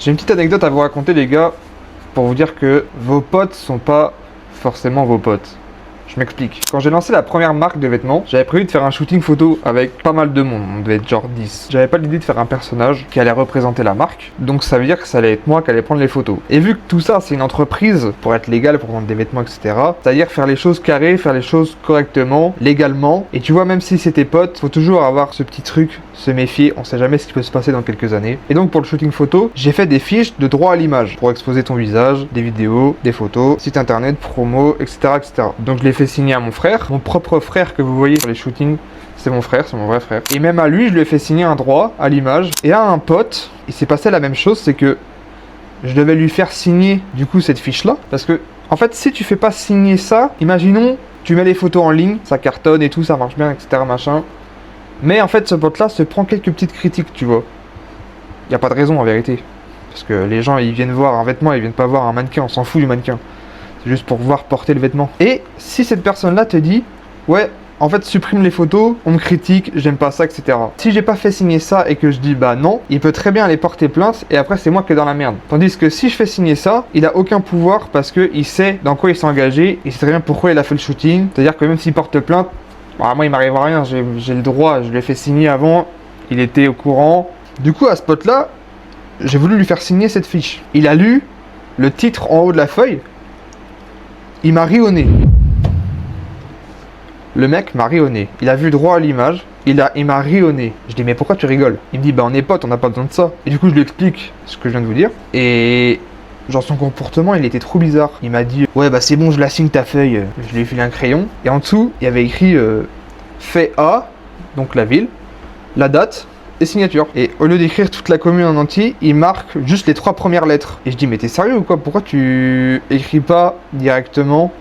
J'ai une petite anecdote à vous raconter les gars, pour vous dire que vos potes sont pas forcément vos potes. Je m'explique. Quand j'ai lancé la première marque de vêtements, j'avais prévu de faire un shooting photo avec pas mal de monde, on devait être genre 10. J'avais pas l'idée de faire un personnage qui allait représenter la marque, donc ça veut dire que ça allait être moi qui allait prendre les photos. Et vu que tout ça c'est une entreprise, pour être légal, pour vendre des vêtements, etc., c'est-à-dire faire les choses carrées, faire les choses correctement, légalement, et tu vois, même si c'est tes potes, faut toujours avoir ce petit truc, se méfier, on sait jamais ce qui peut se passer dans quelques années. Et donc pour le shooting photo, j'ai fait des fiches de droit à l'image, pour exposer ton visage, des vidéos, des photos, site internet, promo, etc., etc. Donc je l'ai fait signer à mon frère, mon propre frère que vous voyez sur les shootings, c'est mon frère, c'est mon vrai frère. Et même à lui, je lui ai fait signer un droit à l'image. Et à un pote, il s'est passé la même chose, c'est que je devais lui faire signer du coup cette fiche-là. Parce que, en fait, si tu fais pas signer ça, imaginons, tu mets les photos en ligne, ça cartonne et tout, ça marche bien, etc. machin. Mais en fait, ce pote-là se prend quelques petites critiques, tu vois. Y a pas de raison en vérité. Parce que les gens, ils viennent voir un vêtement, ils viennent pas voir un mannequin, on s'en fout du mannequin. C'est juste pour voir porter le vêtement. Et si cette personne-là te dit, ouais, en fait, supprime les photos, on me critique, j'aime pas ça, etc. Si j'ai pas fait signer ça et que je dis bah non, il peut très bien aller porter plainte et après c'est moi qui est dans la merde. Tandis que si je fais signer ça, il a aucun pouvoir parce que il sait dans quoi il s'est engagé, il sait très bien pourquoi il a fait le shooting. C'est-à-dire que même s'il porte plainte, bah, moi il m'arrivera rien, j'ai le droit, je l'ai fait signer avant, il était au courant. Du coup à ce pote-là, j'ai voulu lui faire signer cette fiche. Il a lu le titre en haut de la feuille. Il m'a ri au nez. Le mec m'a ri au nez. Il a vu le droit à l'image. Il m'a ri au nez. Je dis mais pourquoi tu rigoles? Il me dit bah on est potes, on n'a pas besoin de ça. Et du coup je lui explique ce que je viens de vous dire. Et genre son comportement il était trop bizarre. Il m'a dit ouais bah c'est bon je la signe ta feuille. Je lui ai filé un crayon. Et en dessous il y avait écrit fait A, donc la ville, la date et signature. Et au lieu d'écrire toute la commune en entier, il marque juste les 3 premières lettres. Et je dis mais t'es sérieux ou quoi? Pourquoi tu écris pas directement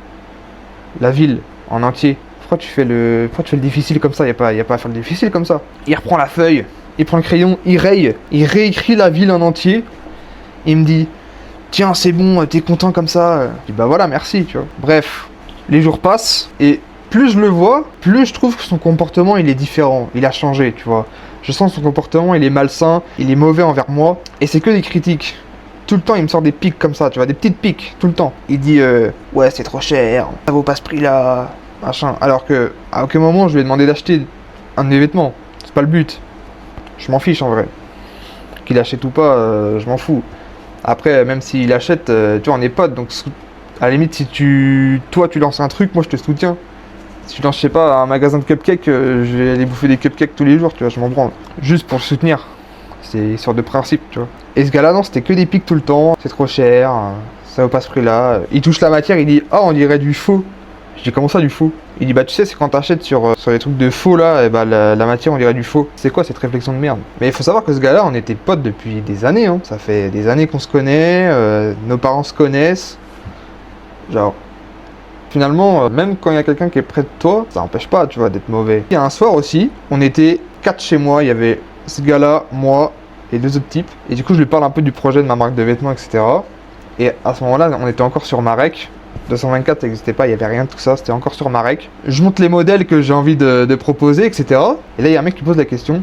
la ville en entier? Pourquoi tu fais le difficile comme ça? Y a pas à faire le difficile comme ça. Il reprend la feuille, il prend le crayon, il réécrit la ville en entier. Il me dit tiens c'est bon, t'es content comme ça? Je dis bah voilà merci tu vois. Bref, les jours passent et plus je le vois, plus je trouve que son comportement il est différent, il a changé tu vois. Je sens son comportement, il est malsain, il est mauvais envers moi. Et c'est que des critiques. Tout le temps, il me sort des piques comme ça, tu vois, des petites piques, tout le temps. Il dit, ouais, c'est trop cher, ça vaut pas ce prix-là, machin. Alors que, à aucun moment, je lui ai demandé d'acheter un de mes vêtements. C'est pas le but. Je m'en fiche en vrai. Qu'il achète ou pas, je m'en fous. Après, même s'il achète, tu vois, on est potes, donc à la limite, si toi, tu lances un truc, moi, je te soutiens. Si je lance, je sais pas, un magasin de cupcakes, je vais aller bouffer des cupcakes tous les jours, tu vois, je m'en branle. Juste pour le soutenir. C'est une sorte de principe, tu vois. Et ce gars-là, non, c'était que des pics tout le temps. C'est trop cher, ça vaut pas ce prix-là. Il touche la matière, il dit, on dirait du faux. Je dis, comment ça, du faux? Il dit, bah tu sais, c'est quand t'achètes sur les trucs de faux, là, et bah la matière, on dirait du faux. C'est quoi cette réflexion de merde? Mais il faut savoir que ce gars-là, on était potes depuis des années, hein. Ça fait des années qu'on se connaît, nos parents se connaissent. Genre... Finalement, même quand il y a quelqu'un qui est près de toi, ça n'empêche pas, tu vois, d'être mauvais. Il y a un soir aussi, on était 4 chez moi, il y avait ce gars-là, moi et 2 autres types. Et du coup, je lui parle un peu du projet de ma marque de vêtements, etc. Et à ce moment-là, on était encore sur Marek. 224, ça n'existait pas, il n'y avait rien de tout ça, c'était encore sur Marek. Je montre les modèles que j'ai envie de proposer, etc. Et là, il y a un mec qui pose la question.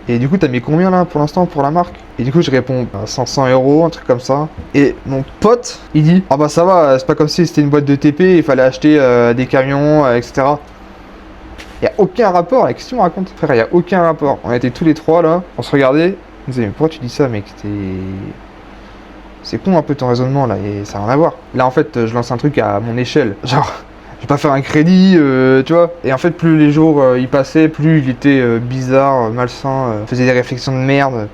Et du coup, t'as mis combien là pour l'instant pour la marque? Et du coup, je réponds 500 €, un truc comme ça. Et mon pote, il dit ah bah ça va, c'est pas comme si c'était une boîte de TP, il fallait acheter des camions, etc. Il y a aucun rapport, la question raconte. Frère, il y a aucun rapport. On était tous les trois là, on se regardait, on disait mais pourquoi tu dis ça, mec? C'est con un peu ton raisonnement là, et ça n'a rien à voir. Là en fait, je lance un truc à mon échelle. Genre. Je vais pas faire un crédit, tu vois. Et en fait, plus les jours y passaient, plus il était bizarre, malsain, faisait des réflexions de merde,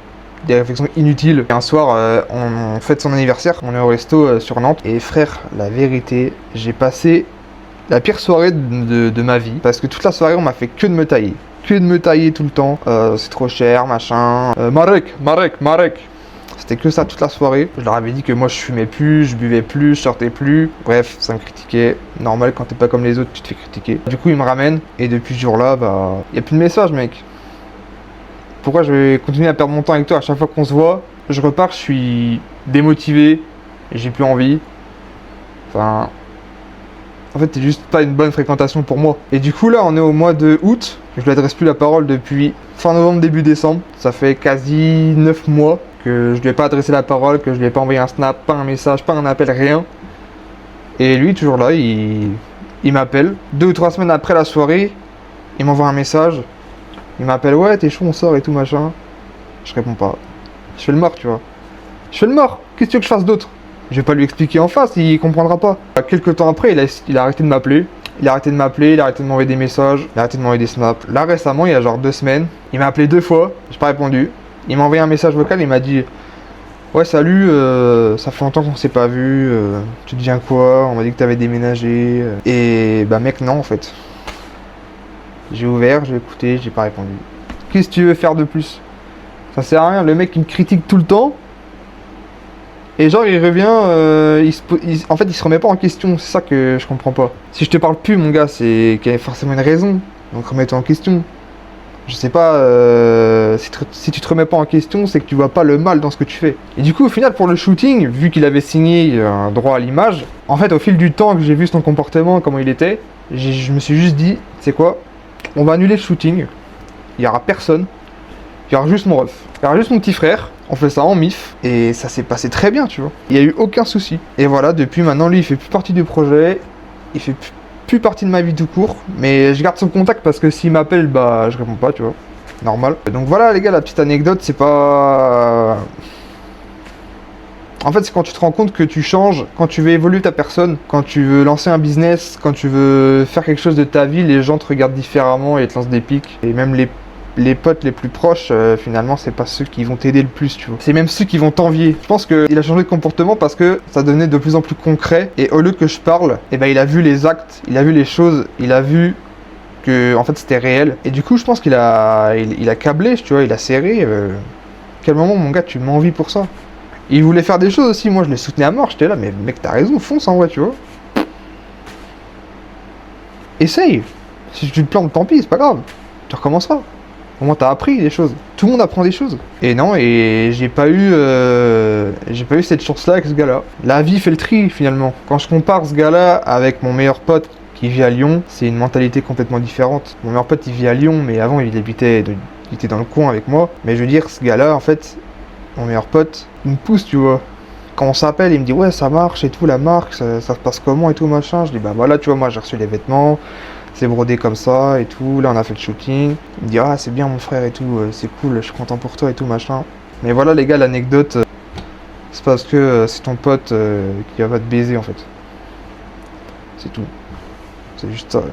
des réflexions inutiles. Et un soir, on fête son anniversaire, on est au resto sur Nantes. Et frère, la vérité, j'ai passé la pire soirée de ma vie. Parce que toute la soirée, on m'a fait que de me tailler. Que de me tailler tout le temps. C'est trop cher, machin. Marek. C'était que ça toute la soirée. Je leur avais dit que moi je fumais plus, je buvais plus, je sortais plus. Bref, ça me critiquait. Normal, quand t'es pas comme les autres, tu te fais critiquer. Du coup, ils me ramènent. Et depuis ce jour-là, bah, y a plus de message, mec. Pourquoi je vais continuer à perdre mon temps avec toi? À chaque fois qu'on se voit, je repars, je suis démotivé. J'ai plus envie. Enfin... En fait, c'est juste pas une bonne fréquentation pour moi. Et du coup, là, on est au mois de août. Je lui adresse plus la parole depuis fin novembre, début décembre. Ça fait quasi 9 mois que je lui ai pas adressé la parole, que je lui ai pas envoyé un snap, pas un message, pas un appel, rien. Et lui, toujours là, il m'appelle. 2 ou 3 semaines après la soirée, il m'envoie un message. Il m'appelle, ouais, t'es chaud, on sort et tout, machin. Je réponds pas. Je fais le mort, tu vois. Je fais le mort. Qu'est-ce que tu veux que je fasse d'autre? Je vais pas lui expliquer en face, il comprendra pas. Quelques temps après, il a arrêté de m'appeler. Il a arrêté de m'appeler, il a arrêté de m'envoyer des messages, il a arrêté de m'envoyer des snaps. Là, récemment, il y a genre 2 semaines, il m'a appelé 2 fois, j'ai pas répondu. Il m'a envoyé un message vocal, il m'a dit, ouais, salut, ça fait longtemps qu'on s'est pas vu, tu deviens quoi? On m'a dit que t'avais déménagé. Et bah, mec, non, en fait. J'ai ouvert, j'ai écouté, j'ai pas répondu. Qu'est-ce que tu veux faire de plus? Ça sert à rien, le mec il me critique tout le temps. Et genre il revient, en fait il se remet pas en question, c'est ça que je comprends pas. Si je te parle plus mon gars, c'est qu'il y a forcément une raison. Donc remets-toi en question. Je sais pas, si tu te remets pas en question, c'est que tu vois pas le mal dans ce que tu fais. Et du coup au final pour le shooting, vu qu'il avait signé un droit à l'image, en fait au fil du temps que j'ai vu son comportement, comment il était, je me suis juste dit, tu sais quoi, on va annuler le shooting, il y aura personne. Il y aura juste mon ref. Il y aura juste mon petit frère. On fait ça en mif. Et ça s'est passé très bien, tu vois. Il n'y a eu aucun souci. Et voilà, depuis maintenant, lui, il fait plus partie du projet. Il fait plus partie de ma vie tout court. Mais je garde son contact parce que s'il m'appelle, bah, je réponds pas, tu vois. Normal. Donc voilà, les gars, la petite anecdote, c'est pas... En fait, c'est quand tu te rends compte que tu changes, quand tu veux évoluer ta personne, quand tu veux lancer un business, quand tu veux faire quelque chose de ta vie, les gens te regardent différemment et te lancent des pics. Et même les potes les plus proches, finalement, c'est pas ceux qui vont t'aider le plus, tu vois. C'est même ceux qui vont t'envier. Je pense qu'il a changé de comportement parce que ça devenait de plus en plus concret. Et au lieu que je parle, eh ben, il a vu les actes, il a vu les choses, il a vu que, en fait, c'était réel. Et du coup, je pense qu'il a câblé, tu vois, il a serré. Quel moment, mon gars, tu m'envies pour ça? Il voulait faire des choses aussi, moi, je les soutenais à mort. J'étais là, mais mec, t'as raison, fonce en vrai, tu vois. Essaye. Si tu te plantes, tant pis, c'est pas grave. Tu recommenceras. Au moins t'as appris des choses. Tout le monde apprend des choses. Et non, et j'ai pas eu cette chance-là avec ce gars-là. La vie fait le tri finalement. Quand je compare ce gars-là avec mon meilleur pote qui vit à Lyon, c'est une mentalité complètement différente. Mon meilleur pote il vit à Lyon, mais avant il était dans le coin avec moi. Mais je veux dire, ce gars-là, en fait, mon meilleur pote, il me pousse, tu vois. Quand on s'appelle, il me dit ouais ça marche et tout, la marque, ça se passe comment et tout machin. Je dis bah voilà, tu vois, moi j'ai reçu les vêtements. C'est brodé comme ça et tout, là on a fait le shooting. Il me dit ah c'est bien mon frère et tout, c'est cool, je suis content pour toi et tout machin. Mais voilà les gars, l'anecdote, c'est parce que c'est ton pote qui va te baiser en fait. C'est tout. C'est juste ça.